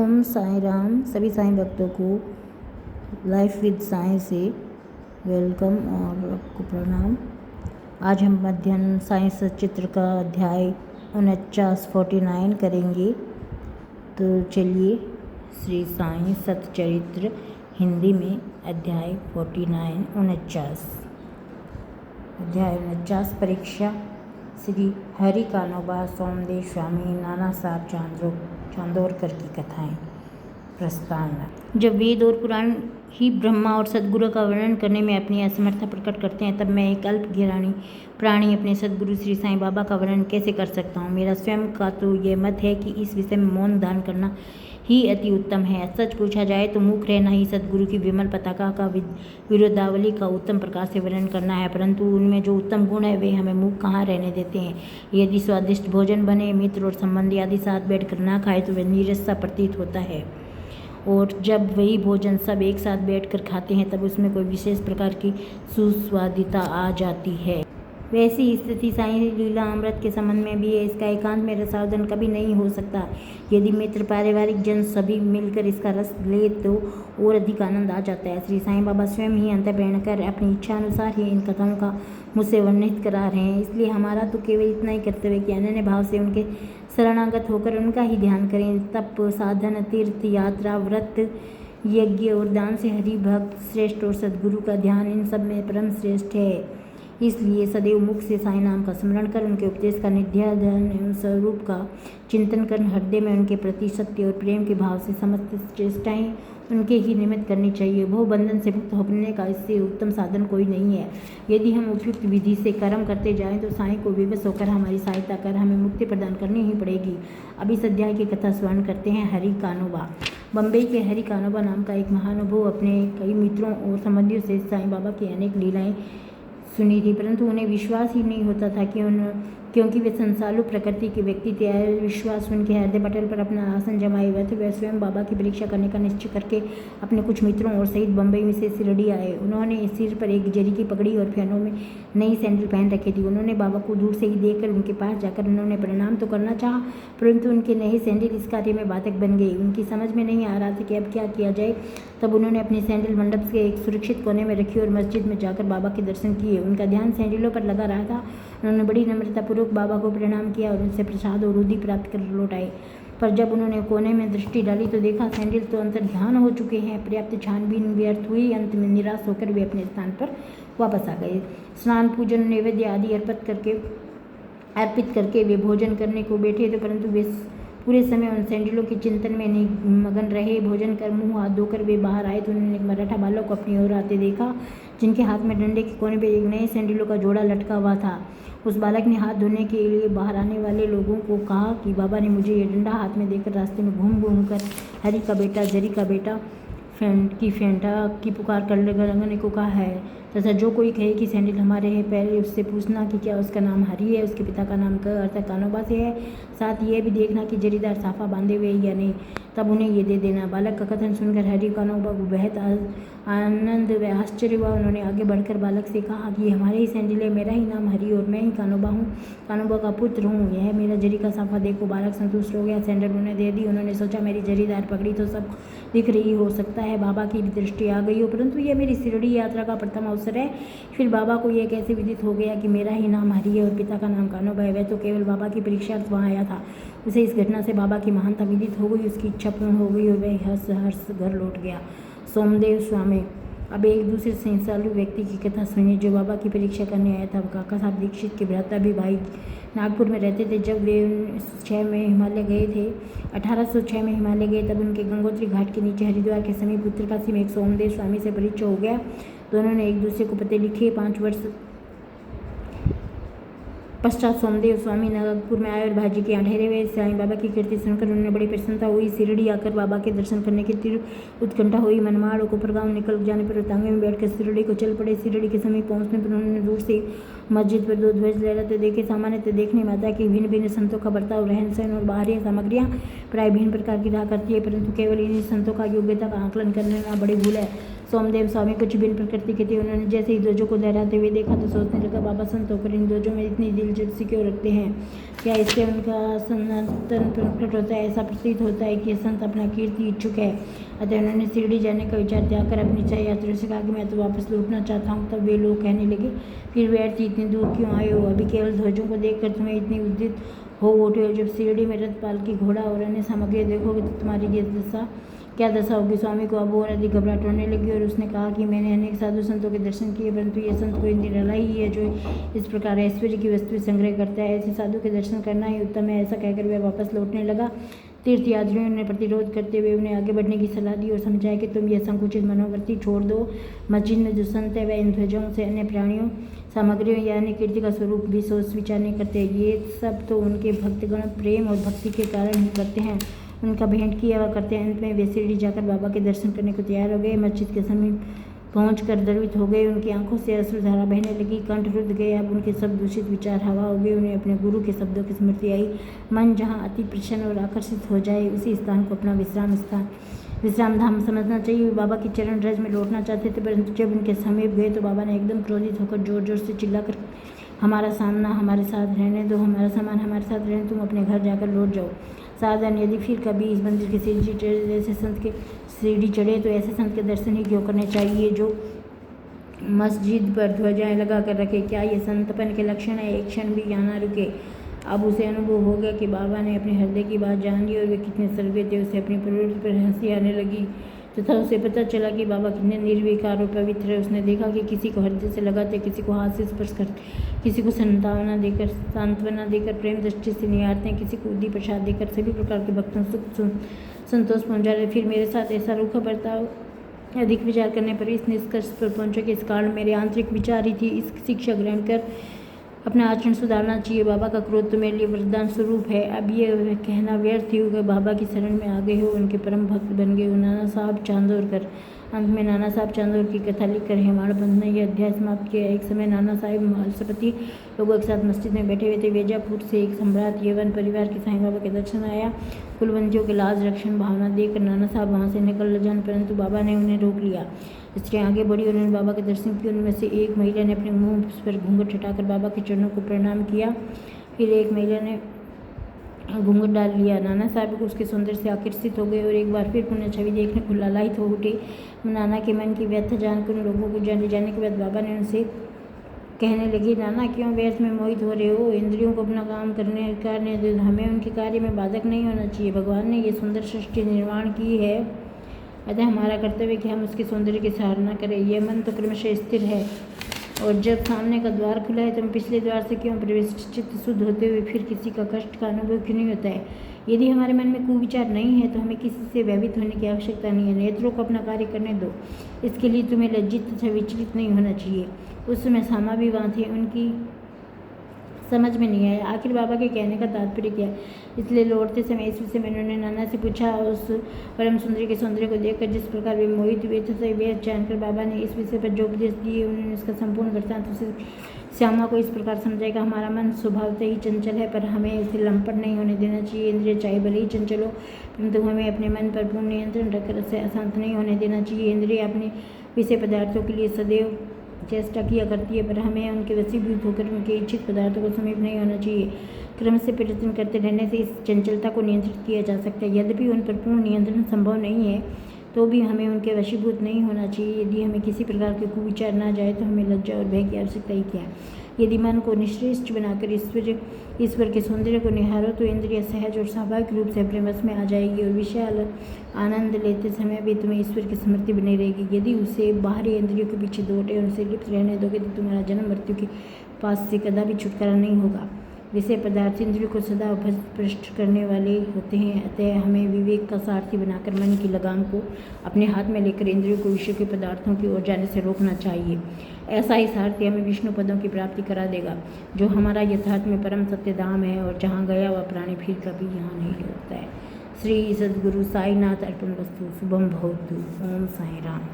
ओम साईं राम। सभी साईं भक्तों को लाइफ विद साईं से वेलकम और आपको प्रणाम। आज हम अध्ययन साईं सच्चित्र का अध्याय 49 करेंगे। तो चलिए, श्री साईं सच्चरित्र हिंदी में अध्याय 49 अध्याय 49 परीक्षा। श्री हरि कानोबा सोमदेव स्वामी नाना साहब चांदोरकर की कथाएं। प्रस्तावना। जब वेद और पुराण ही ब्रह्मा और सद्गुरु का वर्णन करने में अपनी असमर्थता प्रकट करते हैं, तब मैं एक अल्प ज्ञानी प्राणी अपने सद्गुरु श्री साईं बाबा का वर्णन कैसे कर सकता हूँ। मेरा स्वयं का तो यह मत है कि इस विषय में मौन दान करना ही अति उत्तम है। सच पूछा जाए तो मूक रहना ही सद्गुरु की विमल पताका का विरोधावली का उत्तम प्रकार से वर्णन करना है, परंतु उनमें जो उत्तम गुण है वे हमें मूक कहाँ रहने देते हैं। यदि स्वादिष्ट भोजन बने, मित्र और संबंधी आदि साथ बैठकर ना खाए तो वह नीरस सा प्रतीत होता है, और जब वही भोजन सब एक साथ बैठकर खाते हैं तब उसमें कोई विशेष प्रकार की सुस्वादिता आ जाती है। वैसी स्थिति साईं लीला अमृत के संबंध में भी है। इसका एकांत में रसावदन कभी नहीं हो सकता। यदि मित्र पारिवारिक जन सभी मिलकर इसका रस ले तो और अधिक आनंद आ जाता है। श्री साईं बाबा स्वयं ही अंतःप्रेरण कर अपनी इच्छा अनुसार ही इन कथाओं का मुझसे वर्णित करा रहे हैं, इसलिए हमारा तो केवल इतना ही कर्तव्य कि अनन्य भाव से उनके शरणागत होकर उनका ही ध्यान करें। तप, साधन, तीर्थ यात्रा, व्रत, यज्ञ और दान से हरि भक्त श्रेष्ठ और सद्गुरु का ध्यान इन सब में परम श्रेष्ठ है। इसलिए सदैव मुख से साईं नाम का स्मरण कर उनके उपदेश का निध्यासन एवं स्वरूप का चिंतन कर हृदय में उनके प्रति सत्य और प्रेम के भाव से समस्त चेष्टाएं उनके ही निमित्त करनी चाहिए। भव बंधन से मुक्त होने का इससे उत्तम साधन कोई नहीं है। यदि हम उपयुक्त विधि से कर्म करते जाएं तो साईं को विवश होकर हमारी सहायता कर हमें मुक्ति प्रदान करनी ही पड़ेगी। अब इस अध्याय की कथा स्मरण करते हैं। हरि कानोबा। बम्बई के हरि कानोबा नाम का एक महानुभव अपने कई मित्रों और संबंधियों से साईं बाबा की अनेक लीलाएं सुनी थी, परंतु उन्हें विश्वास ही नहीं होता था क्योंकि वे संसालु प्रकृति के व्यक्ति थे। विश्वास उनके हृदय पटल पर अपना आसन जमाए हुए थे। वे स्वयं बाबा की परीक्षा करने का निश्चय करके अपने कुछ मित्रों और सहित बम्बई में से शिरडी आए। उन्होंने सिर पर एक जरी की पगड़ी और पैरों में नई सैंडल पहन रखी थी। उन्होंने बाबा को दूर से ही देखकर उनके पास जाकर उन्होंने प्रणाम तो करना चाहा, परंतु उनके नए सैंडल इस कार्य में बाधक बन गई। उनकी समझ में नहीं आ रहा था कि अब क्या किया जाए। तब उन्होंने अपनी सैंडल मंडप के एक सुरक्षित कोने में रखी और मस्जिद में जाकर बाबा के दर्शन किए। उनका ध्यान सैंडलों पर लगा रहा था। उन्होंने बड़ी नम्रतापूर्वक बाबा को प्रणाम किया और उनसे प्रसाद और रुधि प्राप्त कर लौट आए। पर जब उन्होंने कोने में दृष्टि डाली तो देखा सैंडल तो अंतर्ध्यान हो चुके हैं। पर्याप्त छानबीन व्यर्थ हुई। अंत में निराश होकर वे अपने स्थान पर वापस आ गए। स्नान, पूजन, नैवेद्य आदि अर्पित करके वे भोजन करने को बैठे थे, परंतु वे पूरे समय उन सैंडलों के चिंतन में नहीं मगन रहे। भोजन कर मुंह हाथ धोकर वे बाहर आए तो उन्होंने एक मराठा बालक को अपनी ओर आते देखा, जिनके हाथ में डंडे के कोने पर एक नए सैंडलों का जोड़ा लटका हुआ था। उस बालक ने हाथ धोने के लिए बाहर आने वाले लोगों को कहा कि बाबा ने मुझे ये डंडा हाथ में देकर रास्ते में घूम कर हरि का बेटा, जरी का बेटा की फेंटा की पुकार कर लगने को कहा है, तथा जो कोई कहे कि सैंडल हमारे हैं, पहले उससे पूछना कि क्या उसका नाम हरि है, उसके पिता का नाम अर्थात कानोबा से है, साथ ये भी देखना कि जरीदार साफा बांधे हुए या नहीं, तब उन्हें ये दे देना। बालक का कथन सुनकर हरि कानोबा को बेहद आनंद व आश्चर्य हुआ। उन्होंने आगे बढ़कर बालक से कहा कि हमारे ही सैंडल है, मेरा ही नाम हरि और मैं ही कानोबा हूँ, कानोबा का पुत्र हूँ। यह मेरा जरी का साफा देखो। बालक संतुष्ट हो गया, सैंडल उन्हें दे दी। उन्होंने सोचा मेरी जरीदार पगड़ी तो सब दिख रही हो सकता है बाबा की भी दृष्टि आ गई हो, परंतु यह मेरी शिरडी यात्रा का प्रथम अवसर है। फिर बाबा को यह कैसे विदित हो गया कि मेरा ही नाम हरि है और पिता का नाम कानोबा है। वह तो केवल बाबा की परीक्षार्थ वहाँ आया था। उसे इस घटना से बाबा की महानता विदित हो गई। उसकी इच्छा पूर्ण हो गई और वह हर्ष घर लौट गया। सोमदेव स्वामी। अब एक दूसरे संसालु व्यक्ति की कथा सुनिए जो बाबा की परीक्षा करने आया था। काका साहब दीक्षित के भ्राता भी भाई नागपुर में रहते थे। जब वे 1806 में हिमालय गए तब उनके गंगोत्री घाट के नीचे हरिद्वार के समीप उत्तरकाशी में एक सोमदेव स्वामी से परिचय हो गया। दोनों ने एक दूसरे को पते लिखे। 5 वर्ष पश्चात सोमदेव स्वामी नागपुर में आए और भाजी के यहाँ ठहरे हुए। साईं बाबा की कीर्ति सुनकर उन्हें बड़ी प्रसन्नता हुई। शिरडी आकर बाबा के दर्शन करने की तीव्र उत्कंठा हुई। मनमाड़ और कोपरगांव निकल जाने पर तांगे में बैठकर शिरडी को चल पड़े। शिरडी के समीप पहुंचने पर उन्होंने दूर से मस्जिद पर 2 ध्वज लहराते देखे। सामान्यतः देखने में आता है कि भिन्न भिन्न संतों का बर्ताव, रहन सहन और बाहरी सामग्रियाँ प्राय भिन्न प्रकार की रहा करती है, परंतु केवल इन्हीं संतों का योग्यता का आकलन करना बड़ी भूल है। सोमदेव स्वामी कुछ भिन्न प्रकृति के थे। उन्होंने जैसे ही ध्वजों को लहराते हुए देखा तो सोचने लगा, बाबा संत होकर इन ध्वजों में इतनी दिलचस्पी क्यों रखते हैं। क्या इससे उनका सनातन प्रकट होता है? ऐसा प्रतीत होता है कि संत अपना कीर्ति इच्छुक है। अतः उन्होंने शिरडी जाने का विचार त्याग कर अपनी 6 यात्रियों से कहा कि मैं तो वापस लौटना चाहता हूँ। तब वे लोग कहने लगे, फिर व्यर्थ इतनी दूर क्यों आए हो? अभी केवल ध्वजों को देखकर तुम्हें इतनी उद्यत हो उठे हो। जब शिरडी में रथ, पालकी, घोड़ा और अन्य सामग्री देखोगे तो तुम्हारी क्या दशा होगी? स्वामी को अब और अधिक घबराहट होने लगी और उसने कहा कि मैंने अनेक साधु संतों के दर्शन किए, परंतु ये संत कोई निराला ही है जो इस प्रकार ऐश्वर्य की वस्तु संग्रह करता है। ऐसे साधु के दर्शन करना ही उत्तम है। ऐसा कहकर वह वापस लौटने लगा। तीर्थयात्रियों ने प्रतिरोध करते हुए उन्हें आगे बढ़ने की सलाह दी और समझाया कि तुम यह संकुचित मनोवृत्ति छोड़ दो। मस्जिद में जो संत है वह इन ध्वजों से अन्य प्राणियों, सामग्रियों या अन्य कीर्ति का स्वरूप भी सोच विचार नहीं करते। ये सब तो उनके भक्तगण प्रेम और भक्ति के कारण ही करते हैं, उनका भेंट किया हुआ करते हैं। अंत में वे शिरडी जाकर बाबा के दर्शन करने को तैयार हो गए। मस्जिद के समीप पहुंचकर द्रवित हो गए। उनकी आंखों से अश्रुधारा बहने लगी, कंठ रुद्ध गए। अब उनके सब दूषित विचार हवा हो गए। उन्हें अपने गुरु के शब्दों की स्मृति आई। मन जहाँ अति प्रसन्न और आकर्षित हो जाए उसी स्थान को अपना विश्राम धाम समझना चाहिए। वे बाबा की चरण रज में लौटना चाहते थे, परंतु जब उनके समीप गए तो बाबा ने एकदम क्रोधित होकर जोर जोर से चिल्लाकर, हमारा सामना हमारे साथ रहने दो, हमारा सामान हमारे साथ रहने, तुम अपने घर जाकर लौट जाओ। सावधान, यदि फिर कभी इस मंदिर के सीढ़ी चढ़े तो ऐसे संत के दर्शन ही क्यों करने चाहिए जो मस्जिद पर ध्वजाएं लगा कर रखे? क्या ये संतपन के लक्षण है? एक क्षण भी यहाँ ना रुके। अब उसे अनुभव हो गया कि बाबा ने अपने हृदय की बात जान ली और वे कितने सर्वे थे। उसे अपनी प्रवृत्ति पर हंसी आने लगी तथा उसे पता चला कि बाबा कितने निर्विकार और पवित्र है। उसने देखा कि किसी को हृदय से लगाते, किसी को हाथ से स्पर्श करते, किसी को सांत्वना देकर प्रेम दृष्टि से निहारते हैं, किसी को उद्दी प्रसाद देकर सभी प्रकार के भक्तों सुख संतोष पहुँचा रहे। फिर मेरे साथ ऐसा रूखा बर्ताव अधिक विचार करने पर इस निष्कर्ष पर पहुंचे कि इस कारण मेरे आंतरिक विचार ही थी। इस शिक्षा ग्रहण कर अपना आचरण सुधारना चाहिए। बाबा का क्रोध तो मेरे लिए वरदान स्वरूप है। अब ये कहना व्यर्थ ही होगा। बाबा की शरण में आ गए हो, उनके परम भक्त बन गए हो। नाना साहब चांदोरकर। अंत में नाना साहब चांदोर की कथा लिखकर हेमाड़ पंत ने यह अध्याय समाप्त किया। एक समय नाना साहब मालसपति लोगों के साथ मस्जिद में बैठे हुए थे। वेजापुर से एक सम्राट यवन परिवार के साईं बाबा के दर्शन आया। कुलवंतियों के लाज रक्षण भावना देखकर नाना साहब वहाँ से निकल जान, परंतु बाबा ने उन्हें रोक लिया। स्त्रियाँ आगे बढ़ी और उन्होंने बाबा के दर्शन किए। उनमें से एक महिला ने अपने मुंह पर घूंघट हटाकर बाबा के चरणों को प्रणाम किया। फिर एक महिला ने घूंघट डाल लिया। नाना साहब को उसके सौंदर्य से आकर्षित हो गए और एक बार फिर पुनः छवि देखने को लालायित हो उठे। नाना के मन की व्यथा जानकर उन लोगों को जाने जाने के बाद बाबा ने उनसे कहने लगी, नाना क्यों व्यर्थ में मोहित हो रहे हो? इंद्रियों को अपना काम करने दो, हमें उनके कार्य में बाधक नहीं होना चाहिए। भगवान ने ये सुंदर सृष्टि निर्माण की है, अतः हमारा कर्तव्य कि हम उसके सौंदर्य की सराहना करें। यह मन तो क्रमशः स्थिर है और जब सामने का द्वार खुला है तो हम पिछले द्वार से क्यों प्रवेश? चित्त शुद्ध होते हुए फिर किसी का कष्ट का अनुभव क्यों नहीं होता है? यदि हमारे मन में कुविचार नहीं है तो हमें किसी से भयभीत होने की आवश्यकता नहीं है। नेत्रों को अपना कार्य करने दो, इसके लिए तुम्हें लज्जित तथा विचलित नहीं होना चाहिए। उस समय सामा भी वहाँ थे, उनकी समझ में नहीं आया आखिर बाबा के कहने का तात्पर्य क्या। इसलिए लौटते समय इस विषय में उन्होंने नाना से पूछा। उस परम सुंदरी के सौंदर्य को देखकर जिस प्रकार वे मोहित हुए थे वे जानकर बाबा ने इस विषय पर जो उपदेश दिए उन्होंने उसका संपूर्ण वृत्तांत उसे श्यामा को इस प्रकार समझाएगा। हमारा मन स्वभावतः ही चंचल है, पर हमें इसे लंपट नहीं होने देना चाहिए। इंद्रिय चाहे भले ही चंचल हो, परंतु हमें अपने मन पर पूर्ण नियंत्रण रखकर उसे अशांत नहीं होने देना चाहिए। इंद्रिय अपने विषय पदार्थों के लिए सदैव चेष्टा किया करती है, पर हमें उनके वशीभूत होकर उनके इच्छित पदार्थों को समीप नहीं होना चाहिए। क्रम से प्रयत्न करते रहने से इस चंचलता को नियंत्रित किया जा सकता है। यद्यपि उन पर पूर्ण नियंत्रण संभव नहीं है तो भी हमें उनके वशीभूत नहीं होना चाहिए। यदि हमें किसी प्रकार के कुविचार ना जाए तो हमें लज्जा और भय की आवश्यकता ही क्या है। यदि मन को निश्रेष्ठ बनाकर ईश्वर के सौंदर्य को निहारो तो इंद्रिय सहज और स्वाभाविक रूप से अपने वश में आ जाएगी और विशाल आनंद लेते समय भी तुम्हें ईश्वर की स्मृति बनी रहेगी। यदि उसे बाहरी इंद्रियों के पीछे दौड़े उनसे लिप्त रहने दोगे तो तुम्हारा जन्म मृत्यु के पास से कदापि छुटकारा नहीं होगा। विषय पदार्थ इंद्रियों को सदा भ्रष्ट करने वाले होते हैं, अतः हमें विवेक का सारथी बनाकर मन की लगाम को अपने हाथ में लेकर इंद्रियों को विषय के पदार्थों की ओर जाने से रोकना चाहिए। ऐसा ही सारथी हमें विष्णु पदों की प्राप्ति करा देगा, जो हमारा यथार्थ में परम सत्य धाम है और जहाँ गया हुआ प्राणी फिर कभी यहाँ नहीं लौटता है। श्री सद्गुरु साईनाथ अर्पण वस्तु। शुभम भवतु। ओम साई राम।